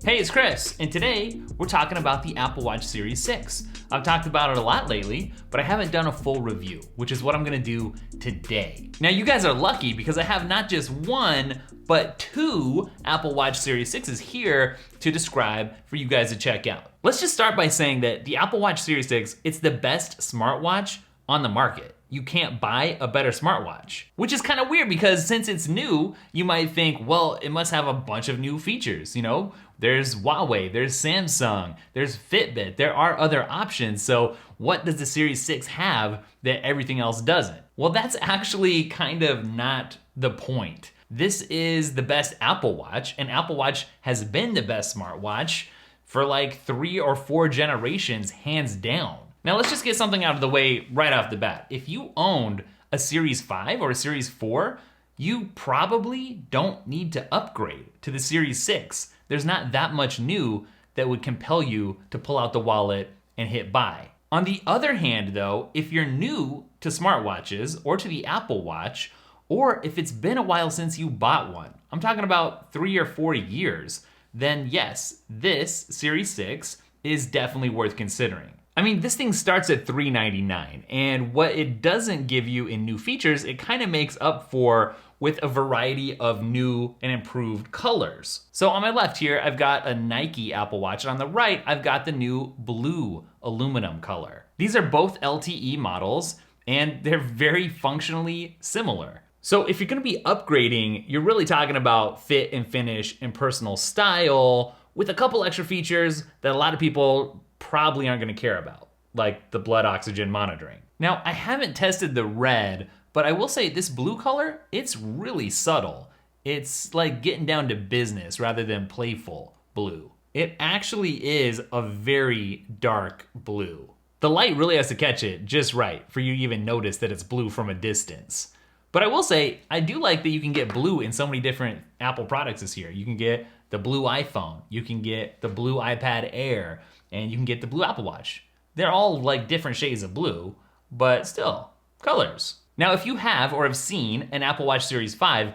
Hey, it's Chris, and today we're talking about the Apple Watch Series 6. I've talked about it a lot lately, but I haven't done a full review, which is what I'm gonna do today. Now, you guys are lucky because I have not just one, but two Apple Watch Series 6s here to describe for you guys to check out. Let's just start by saying that the Apple Watch Series 6, it's the best smartwatch on the market. You can't buy a better smartwatch, which is kind of weird because since it's new, you might think, well, it must have a bunch of new features, you know? There's Huawei, there's Samsung, there's Fitbit, there are other options, so what does the Series 6 have that everything else doesn't? Well, that's actually kind of not the point. This is the best Apple Watch, and Apple Watch has been the best smartwatch for like 3 or 4 generations, hands down. Now let's just get something out of the way right off the bat. If you owned a Series 5 or a Series 4, you probably don't need to upgrade to the Series 6. There's not that much new that would compel you to pull out the wallet and hit buy. On the other hand though, if you're new to smartwatches or to the Apple Watch, or if it's been a while since you bought one, I'm talking about 3 or 4 years, then yes, this Series 6 is definitely worth considering. I mean, this thing starts at $399, and what it doesn't give you in new features, it kind of makes up for with a variety of new and improved colors. So on my left here, I've got a Nike Apple Watch, and on the right, I've got the new blue aluminum color. These are both LTE models, and they're very functionally similar. So if you're gonna be upgrading, you're really talking about fit and finish and personal style with a couple extra features that a lot of people probably aren't gonna care about, like the blood oxygen monitoring. Now, I haven't tested the red, but I will say this blue color, it's really subtle. It's like getting down to business rather than playful blue. It actually is a very dark blue. The light really has to catch it just right for you to even notice that it's blue from a distance. But I will say, I do like that you can get blue in so many different Apple products this year. You can get the blue iPhone, you can get the blue iPad Air, and you can get the blue Apple Watch. They're all like different shades of blue, but still, colors. Now, if you have or have seen an Apple Watch Series 5,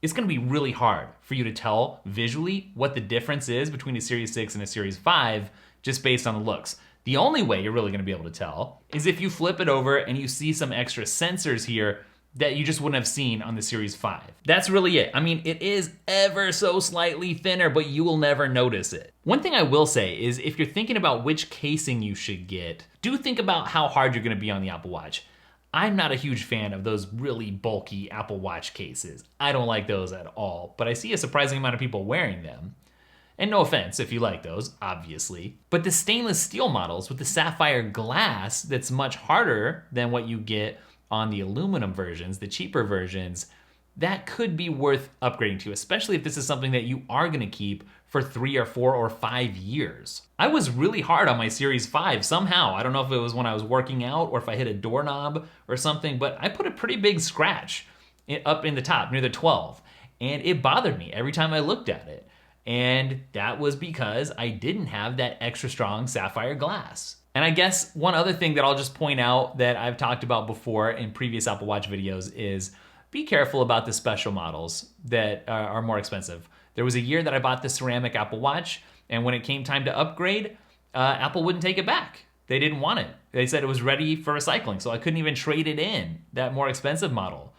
it's gonna be really hard for you to tell visually what the difference is between a Series 6 and a Series 5 just based on the looks. The only way you're really gonna be able to tell is if you flip it over and you see some extra sensors here that you just wouldn't have seen on the Series 5. That's really it. I mean, it is ever so slightly thinner, but you will never notice it. One thing I will say is if you're thinking about which casing you should get, do think about how hard you're gonna be on the Apple Watch. I'm not a huge fan of those really bulky Apple Watch cases. I don't like those at all, but I see a surprising amount of people wearing them. And no offense if you like those, obviously. But the stainless steel models with the sapphire glass that's much harder than what you get on the aluminum versions, the cheaper versions, that could be worth upgrading to, especially if this is something that you are gonna keep for 3 or 4 or 5 years. I was really hard on my Series 5 somehow. I don't know if it was when I was working out or if I hit a doorknob or something, but I put a pretty big scratch up in the top near the 12, and it bothered me every time I looked at it. And that was because I didn't have that extra strong sapphire glass. And I guess one other thing that I'll just point out that I've talked about before in previous Apple Watch videos is be careful about the special models that are more expensive. There was a year that I bought the ceramic Apple Watch, and when it came time to upgrade, Apple wouldn't take it back. They didn't want it. They said it was ready for recycling, so I couldn't even trade it in, that more expensive model,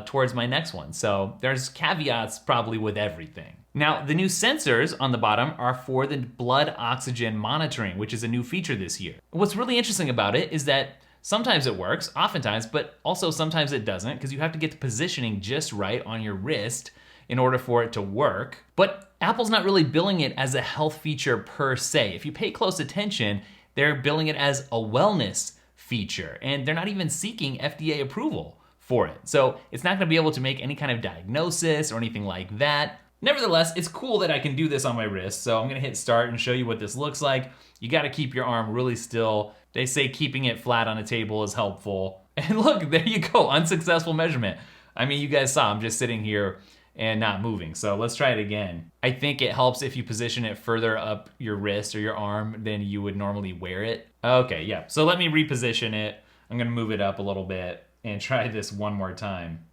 towards my next one. So there's caveats probably with everything. Now, the new sensors on the bottom are for the blood oxygen monitoring, which is a new feature this year. What's really interesting about it is that sometimes it works, oftentimes, but also sometimes it doesn't, because you have to get the positioning just right on your wrist in order for it to work. But Apple's not really billing it as a health feature per se. If you pay close attention, they're billing it as a wellness feature, and they're not even seeking FDA approval for it. So it's not gonna be able to make any kind of diagnosis or anything like that. Nevertheless, it's cool that I can do this on my wrist, so I'm gonna hit start and show you what this looks like. You gotta keep your arm really still. They say keeping it flat on a table is helpful. And look, there you go, unsuccessful measurement. I mean, you guys saw I'm just sitting here and not moving, so let's try it again. I think it helps if you position it further up your wrist or your arm than you would normally wear it. Okay, yeah, so let me reposition it. I'm gonna move it up a little bit and try this one more time.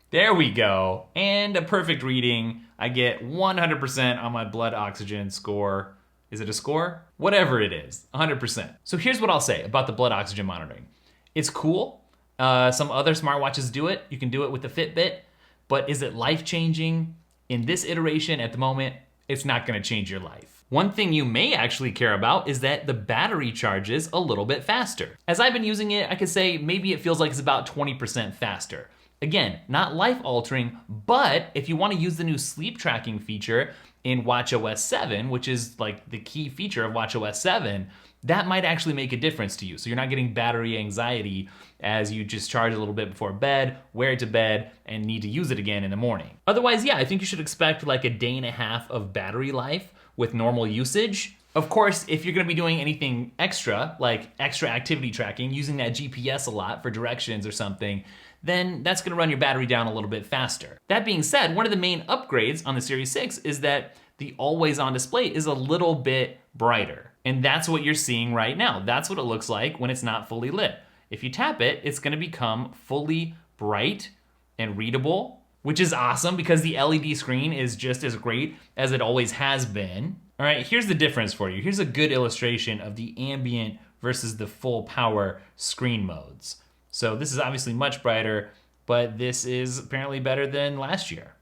There we go. And a perfect reading. I get 100% on my blood oxygen score. Is it a score? Whatever it is, 100%. So here's what I'll say about the blood oxygen monitoring. It's cool. Some other smartwatches do it. You can do it with the Fitbit, but is it life-changing? In this iteration at the moment, it's not gonna change your life. One thing you may actually care about is that the battery charges a little bit faster. As I've been using it, I could say maybe it feels like it's about 20% faster. Again, not life-altering, but if you wanna use the new sleep tracking feature in WatchOS 7, which is like the key feature of WatchOS 7, that might actually make a difference to you. So you're not getting battery anxiety as you just charge a little bit before bed, wear it to bed, and need to use it again in the morning. Otherwise, yeah, I think you should expect like a day and a half of battery life with normal usage. Of course, if you're gonna be doing anything extra, like extra activity tracking, using that GPS a lot for directions or something, then that's gonna run your battery down a little bit faster. That being said, one of the main upgrades on the Series 6 is that the always-on display is a little bit brighter. And that's what you're seeing right now. That's what it looks like when it's not fully lit. If you tap it, it's gonna become fully bright and readable, which is awesome because the LED screen is just as great as it always has been. All right, here's the difference for you. Here's a good illustration of the ambient versus the full power screen modes. So this is obviously much brighter, but this is apparently better than last year.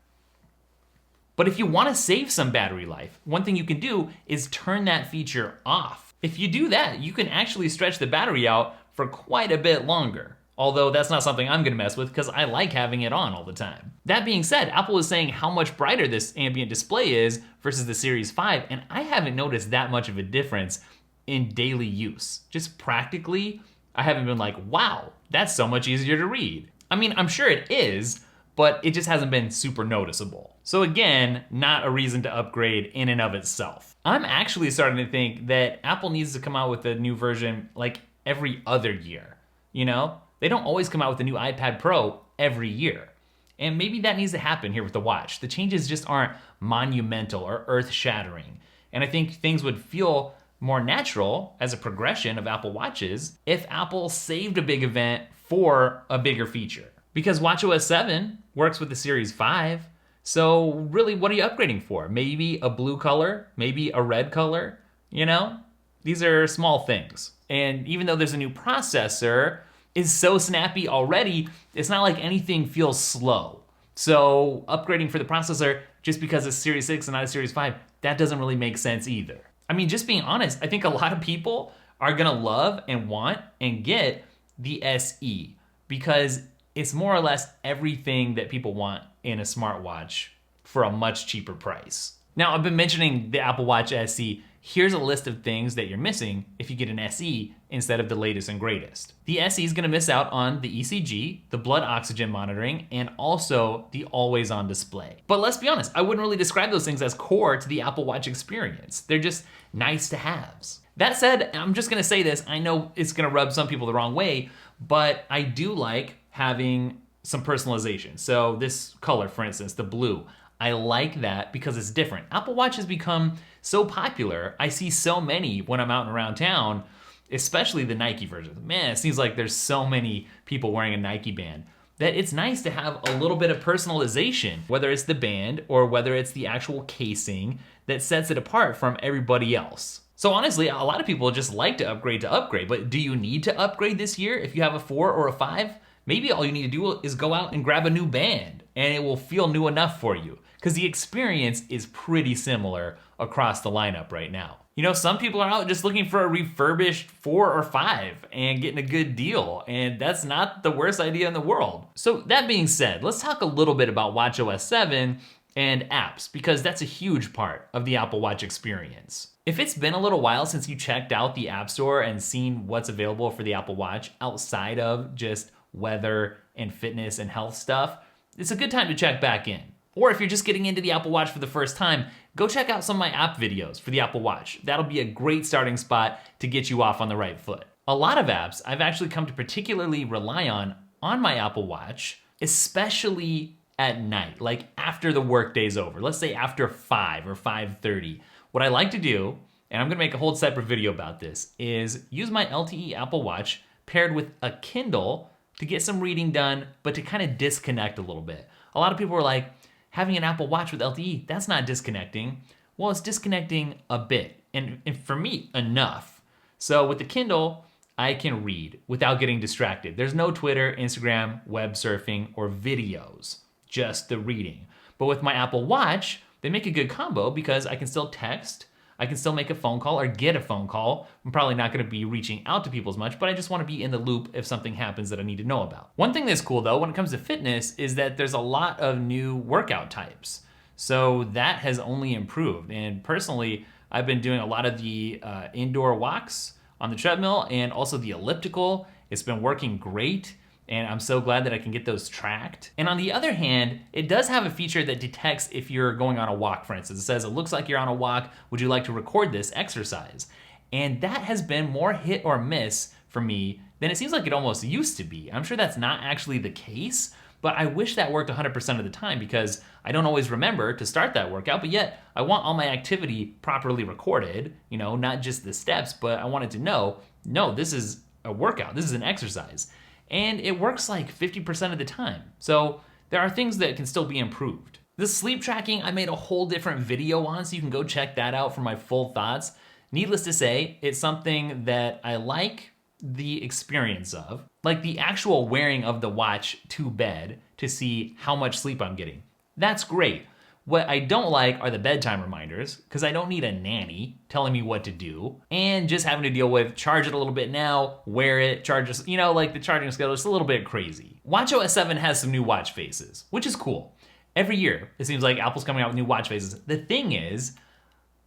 But if you want to save some battery life, one thing you can do is turn that feature off. If you do that, you can actually stretch the battery out for quite a bit longer. Although that's not something I'm gonna mess with because I like having it on all the time. That being said, Apple is saying how much brighter this ambient display is versus the Series 5, and I haven't noticed that much of a difference in daily use. Just practically, I haven't been like, wow, that's so much easier to read. I mean, I'm sure it is, but it just hasn't been super noticeable. So again, not a reason to upgrade in and of itself. I'm actually starting to think that Apple needs to come out with a new version like every other year, you know? They don't always come out with a new iPad Pro every year. And maybe that needs to happen here with the watch. The changes just aren't monumental or earth-shattering. And I think things would feel more natural as a progression of Apple Watches if Apple saved a big event for a bigger feature. Because WatchOS 7 works with the Series 5, so really what are you upgrading for? Maybe a blue color, maybe a red color, you know? These are small things. And even though there's a new processor, is so snappy already, it's not like anything feels slow. So upgrading for the processor just because it's Series 6 and not a Series 5, that doesn't really make sense either. I mean, just being honest, I think a lot of people are gonna love and want and get the SE because it's more or less everything that people want in a smartwatch for a much cheaper price. Now, I've been mentioning the Apple Watch SE. Here's a list of things that you're missing if you get an SE instead of the latest and greatest. The SE is gonna miss out on the ECG, the blood oxygen monitoring, and also the always-on display. But let's be honest, I wouldn't really describe those things as core to the Apple Watch experience. They're just nice to haves. That said, I'm just gonna say this, I know it's gonna rub some people the wrong way, but I do like having some personalization. So this color, for instance, the blue, I like that because it's different. Apple Watch has become so popular. I see so many when I'm out and around town, especially the Nike version. Man, it seems like there's so many people wearing a Nike band that it's nice to have a little bit of personalization, whether it's the band or whether it's the actual casing that sets it apart from everybody else. So honestly, a lot of people just like to upgrade, but do you need to upgrade this year if you have a 4 or a 5? Maybe all you need to do is go out and grab a new band and it will feel new enough for you because the experience is pretty similar across the lineup right now. You know, some people are out just looking for a refurbished 4 or 5 and getting a good deal, and that's not the worst idea in the world. So that being said, let's talk a little bit about WatchOS 7 and apps because that's a huge part of the Apple Watch experience. If it's been a little while since you checked out the App Store and seen what's available for the Apple Watch outside of just weather and fitness and health stuff, it's a good time to check back in. Or if you're just getting into the Apple Watch for the first time, go check out some of my app videos for the Apple Watch. That'll be a great starting spot to get you off on the right foot. A lot of apps I've actually come to particularly rely on my Apple Watch, especially at night, like after the workday's over. Let's say after 5 or 5:30. What I like to do, and I'm gonna make a whole separate video about this, is use my LTE Apple Watch paired with a Kindle to get some reading done, but to kind of disconnect a little bit. A lot of people were like, having an Apple Watch with LTE, that's not disconnecting. Well, it's disconnecting a bit, and for me, enough. So with the Kindle, I can read without getting distracted. There's no Twitter, Instagram, web surfing, or videos, just the reading. But with my Apple Watch, they make a good combo because I can still text, I can still make a phone call or get a phone call. I'm probably not gonna be reaching out to people as much, but I just wanna be in the loop if something happens that I need to know about. One thing that's cool though, when it comes to fitness, is that there's a lot of new workout types. So that has only improved. And personally, I've been doing a lot of the indoor walks on the treadmill and also the elliptical. It's been working great. And I'm so glad that I can get those tracked. And on the other hand, it does have a feature that detects if you're going on a walk, for instance. It says, it looks like you're on a walk. Would you like to record this exercise? And that has been more hit or miss for me than it seems like it almost used to be. I'm sure that's not actually the case, but I wish that worked 100% of the time because I don't always remember to start that workout, but yet I want all my activity properly recorded, you know, not just the steps, but I wanted to know, no, this is a workout, this is an exercise. And it works like 50% of the time. So there are things that can still be improved. The sleep tracking, I made a whole different video on, so you can go check that out for my full thoughts. Needless to say, it's something that I like the experience of, like the actual wearing of the watch to bed to see how much sleep I'm getting. That's great. What I don't like are the bedtime reminders, because I don't need a nanny telling me what to do, and just having to deal with charge it a little bit now, wear it, charge it, you know, like the charging schedule is a little bit crazy. WatchOS 7 has some new watch faces, which is cool. Every year, it seems like Apple's coming out with new watch faces. The thing is,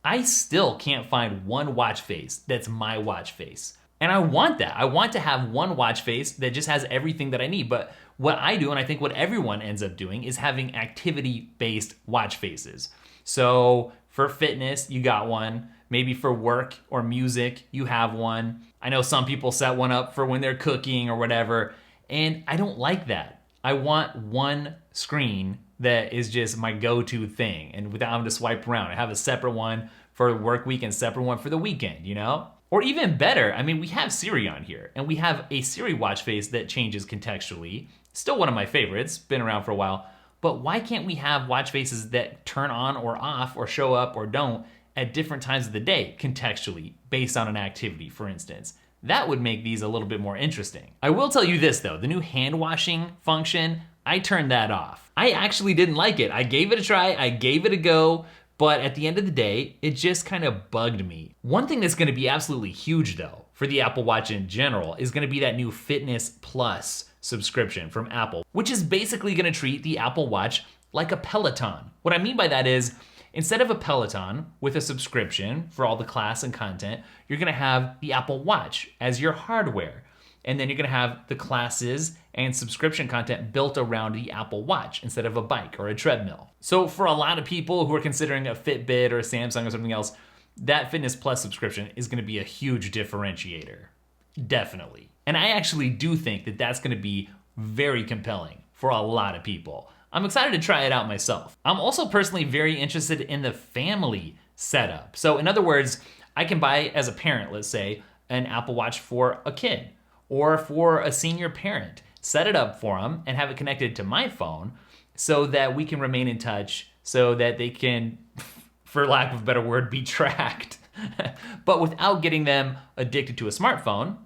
I still can't find one watch face that's my watch face. And I want that. I want to have one watch face that just has everything that I need. But what I do, and I think what everyone ends up doing, is having activity-based watch faces. So for fitness, you got one. Maybe for work or music, you have one. I know some people set one up for when they're cooking or whatever, and I don't like that. I want one screen that is just my go-to thing, and without having to swipe around. I have a separate one for work week and separate one for the weekend, you know? Or even better, I mean, we have Siri on here, and we have a Siri watch face that changes contextually. Still one of my favorites, been around for a while, but why can't we have watch faces that turn on or off or show up or don't at different times of the day contextually, based on an activity, for instance? That would make these a little bit more interesting. I will tell you this though, the new hand washing function, I turned that off. I actually didn't like it. I gave it a try, I gave it a go, but at the end of the day, it just kind of bugged me. One thing that's gonna be absolutely huge though, for the Apple Watch in general, is gonna be that new Fitness Plus subscription from Apple, which is basically gonna treat the Apple Watch like a Peloton. What I mean by that is, instead of a Peloton with a subscription for all the class and content, you're gonna have the Apple Watch as your hardware. And then you're gonna have the classes and subscription content built around the Apple Watch instead of a bike or a treadmill. So for a lot of people who are considering a Fitbit or a Samsung or something else, that Fitness Plus subscription is gonna be a huge differentiator, definitely. And I actually do think that that's gonna be very compelling for a lot of people. I'm excited to try it out myself. I'm also personally very interested in the family setup. So in other words, I can buy, as a parent, let's say, an Apple Watch for a kid or for a senior parent, set it up for them and have it connected to my phone so that we can remain in touch, so that they can, for lack of a better word, be tracked, but without getting them addicted to a smartphone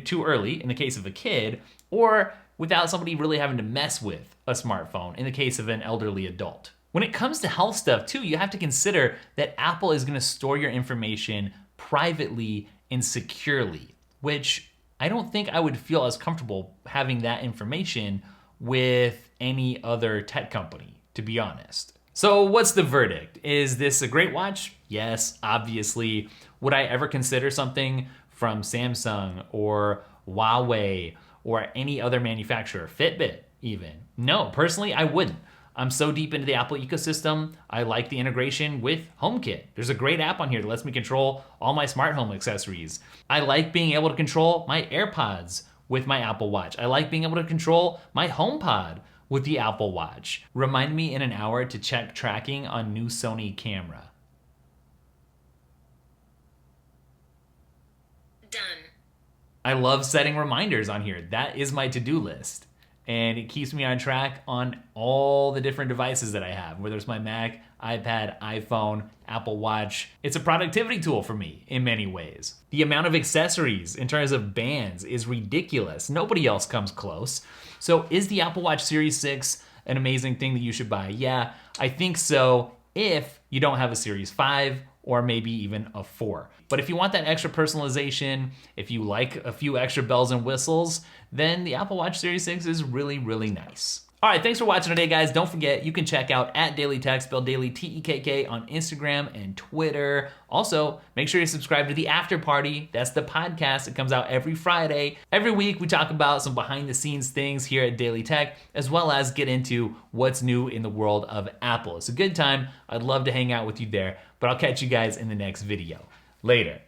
too early in the case of a kid, or without somebody really having to mess with a smartphone in the case of an elderly adult. When it comes to health stuff too, you have to consider that Apple is gonna store your information privately and securely, which I don't think I would feel as comfortable having that information with any other tech company, to be honest. So what's the verdict? Is this a great watch? Yes, obviously. Would I ever consider something from Samsung or Huawei or any other manufacturer, Fitbit even? No, personally, I wouldn't. I'm so deep into the Apple ecosystem. I like the integration with HomeKit. There's a great app on here that lets me control all my smart home accessories. I like being able to control my AirPods with my Apple Watch. I like being able to control my HomePod with the Apple Watch. Remind me in an hour to check tracking on new Sony camera. Done. I love setting reminders on here. That is my to-do list. and it keeps me on track on all the different devices that I have, whether it's my Mac, iPad, iPhone, Apple Watch. It's a productivity tool for me in many ways. The amount of accessories in terms of bands is ridiculous. Nobody else comes close. So is the Apple Watch Series 6 an amazing thing that you should buy? Yeah, I think so, if you don't have a Series 5 or maybe even a 4. But if you want that extra personalization, if you like a few extra bells and whistles, then the Apple Watch Series 6 is really, really nice. All right, thanks for watching today, guys. Don't forget, you can check out @DailyTech, spelled daily Tekk, on Instagram and Twitter. Also, make sure you subscribe to The After Party. That's the podcast that comes out every Friday. Every week, we talk about some behind-the-scenes things here at Daily Tech, as well as get into what's new in the world of Apple. It's a good time. I'd love to hang out with you there, but I'll catch you guys in the next video. Later.